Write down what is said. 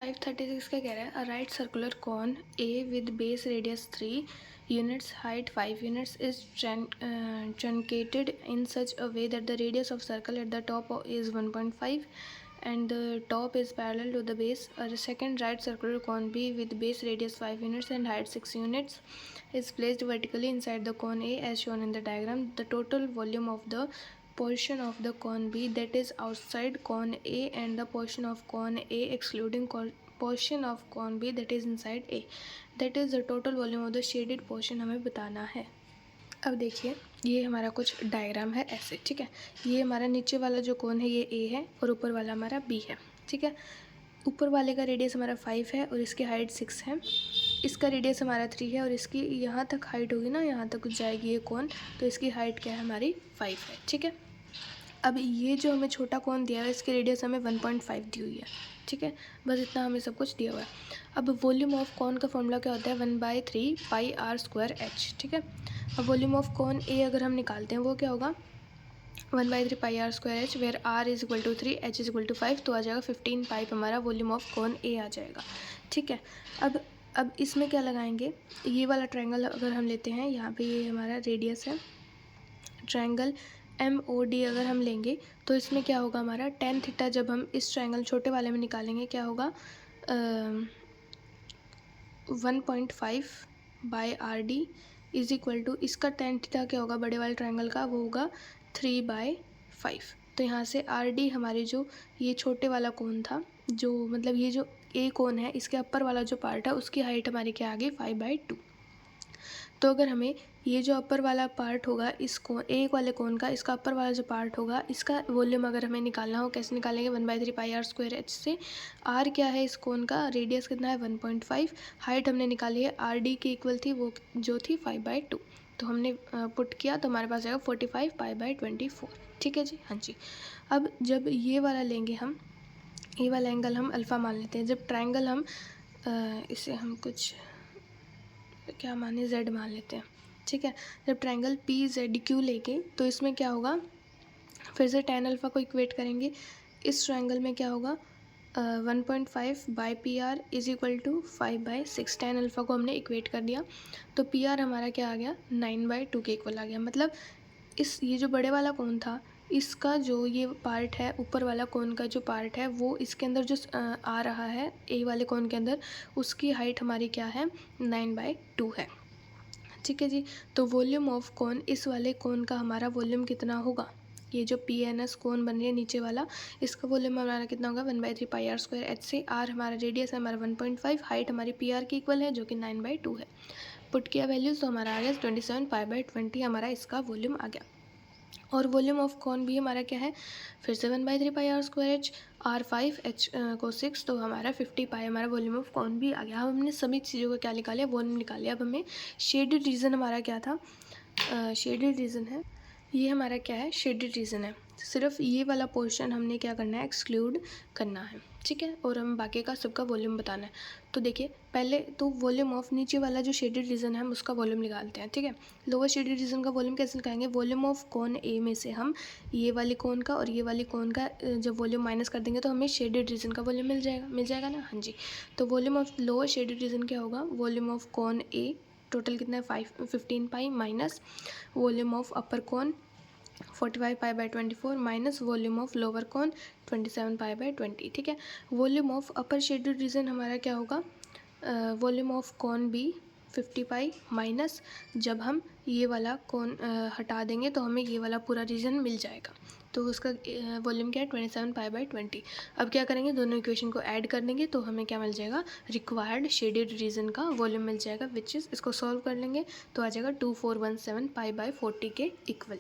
536 का कह रहा है, a right circular cone a with base radius 3 units, height 5 units is truncated in such a way that the radius of circle at the top is 1.5 and the top is parallel to the base. A second right circular cone B with base radius 5 units and height 6 units is placed vertically inside the cone A as shown in the diagram. The total volume of the portion of the cone B that is outside cone A and the portion of cone A excluding portion of cone B that is inside A, that is the total volume of the shaded portion हमें बताना है। अब देखिए ये हमारा कुछ diagram है ऐसे, ठीक है। ये हमारा नीचे वाला जो कोन है ये A है और ऊपर वाला हमारा B है, ठीक है। ऊपर वाले का रेडियस हमारा 5 है और इसकी हाइट 6 है। इसका रेडियस हमारा 3 है और इसकी यहाँ तक हाइट होगी ना, यहाँ तक जाएगी ये कोन, तो इसकी हाइट क्या है हमारी 5 है, ठीक है। अब ये जो हमें छोटा कोन दिया है इसकी रेडियस हमें 1.5 दी हुई है, ठीक है। बस इतना हमें सब कुछ दिया हुआ है। अब वॉल्यूम ऑफ कॉन का फॉर्मूला क्या होता है, 1/3 पाई आर स्क्वायर एच, ठीक है। अब वॉल्यूम ऑफ कॉन ए अगर हम निकालते हैं वो क्या होगा, 1/3 pi r square h, where r is equal to 3 h is equal to 5, तो आ जाएगा 15 पाइप हमारा वॉल्यूम ऑफ कॉन ए आ जाएगा, ठीक है। अब इसमें क्या लगाएंगे, ये वाला ट्रायंगल अगर हम लेते हैं, यहाँ पे ये हमारा रेडियस है, ट्रायंगल MOD अगर हम लेंगे तो इसमें क्या होगा हमारा tan थीटा, जब हम इस ट्रायंगल छोटे वाले में निकालेंगे क्या होगा 1.5 by RD is equal to, इसका tan थीटा क्या होगा बड़े वाले ट्रायंगल का, वो होगा 3/5। तो यहाँ से RD हमारे जो ये छोटे वाला कोन था, जो मतलब ये जो A कोन है इसके अपर वाला जो पार्ट है उसकी हाइट हमारी क्या आ गई 5/2। तो अगर हमें ये जो अपर वाला पार्ट होगा इस कोन एक वाले कोन का, इसका अपर वाला जो पार्ट होगा इसका वॉल्यूम अगर हमें निकालना हो कैसे निकालेंगे, 1/3 पाई आर स्क्वायर एच से। आर क्या है इस कोन का, रेडियस कितना है 1.5, हाइट हमने निकाली है आर डी की इक्वल थी वो जो थी 5/2, तो हमने पुट किया तो हमारे पास आएगा 45 पाई/24, ठीक है जी, हाँ जी। अब जब ये वाला लेंगे हम, ये वाला एंगल हम अल्फ़ा मान लेते हैं। जब ट्रायंगल हम इसे हम कुछ क्या माने Z मान लेते हैं, ठीक है। जब ट्रायंगल PZQ लेके तो इसमें क्या होगा, फिर से tan अल्फ़ा को इक्वेट करेंगे, इस ट्रायंगल में क्या होगा 1.5 by PR is equal to 5/6, tan alpha को हमने इक्वेट कर दिया तो PR हमारा क्या आ गया 9/2 के इक्वल आ गया। मतलब इस ये जो बड़े वाला कोन था इसका जो ये पार्ट है, ऊपर वाला कोन का जो पार्ट है वो इसके अंदर जो आ रहा है ए वाले कोन के अंदर, उसकी हाइट हमारी क्या है 9/2 है, ठीक है जी। तो वॉल्यूम ऑफ कोन, इस वाले कोन का हमारा वॉल्यूम कितना होगा, ये जो PNS कोन बन रही है नीचे वाला, इसका वॉल्यूम हमारा कितना होगा 1/3 पाई आर स्क्वायर एच से। आर हमारा रेडियस है हमारा 1.5, हाइट हमारी PR की इक्वल है जो कि 9/2 है। पुट किया वैल्यूज़ तो हमारा आ गया 27 पाई/20, हमारा इसका वॉल्यूम आ गया। और वॉल्यूम ऑफ कॉन भी हमारा क्या है, फिर से 1/3 pi r square h, r 5 h को 6, तो हमारा 50 पाई हमारा वॉल्यूम ऑफ कॉन भी आ गया। अब हमने सभी चीज़ों का क्या निकाला, वॉल्यूम निकाले। अब हमें शेडेड रीजन हमारा क्या था, शेडेड रीजन है, ये हमारा क्या है शेडेड रीजन है। सिर्फ ये वाला पोर्शन हमने क्या करना है एक्सक्लूड करना है, ठीक है। और हम बाकी का सबका वॉल्यूम बताना है। तो देखिए पहले तो वॉल्यूम ऑफ नीचे वाला जो शेडेड रीजन है हम उसका वॉल्यूम निकालते हैं, ठीक है। लोअर शेडेड रीजन का वॉल्यूम कैसे निकालेंगे, वॉल्यूम ऑफ कॉन ए में से हम ये वाली कॉन का और ये वाली कॉन का जब वॉल्यूम माइनस कर देंगे तो हमें शेडेड रीजन का वॉल्यूम मिल जाएगा ना, हाँ जी। तो volume of lower shaded region क्या होगा, volume of cone A total कितना है 15 pi, minus volume of upper cone 45 पाई/24 minus volume of lower cone 27 पाई/20, ठीक है। Volume of upper shaded region हमारा क्या होगा, volume of cone B 50 pi minus, जब हम ये वाला कॉन हटा देंगे तो हमें ये वाला पूरा रीजन मिल जाएगा, तो उसका वॉल्यूम क्या है 27 पाई/20। अब क्या करेंगे, दोनों इक्वेशन को ऐड कर देंगे तो हमें क्या मिल जाएगा, रिक्वायर्ड शेडेड रीजन का वॉल्यूम मिल जाएगा, विच इज़ इसको सॉल्व कर लेंगे तो आ जाएगा 2417 पाई/40 के इक्वल।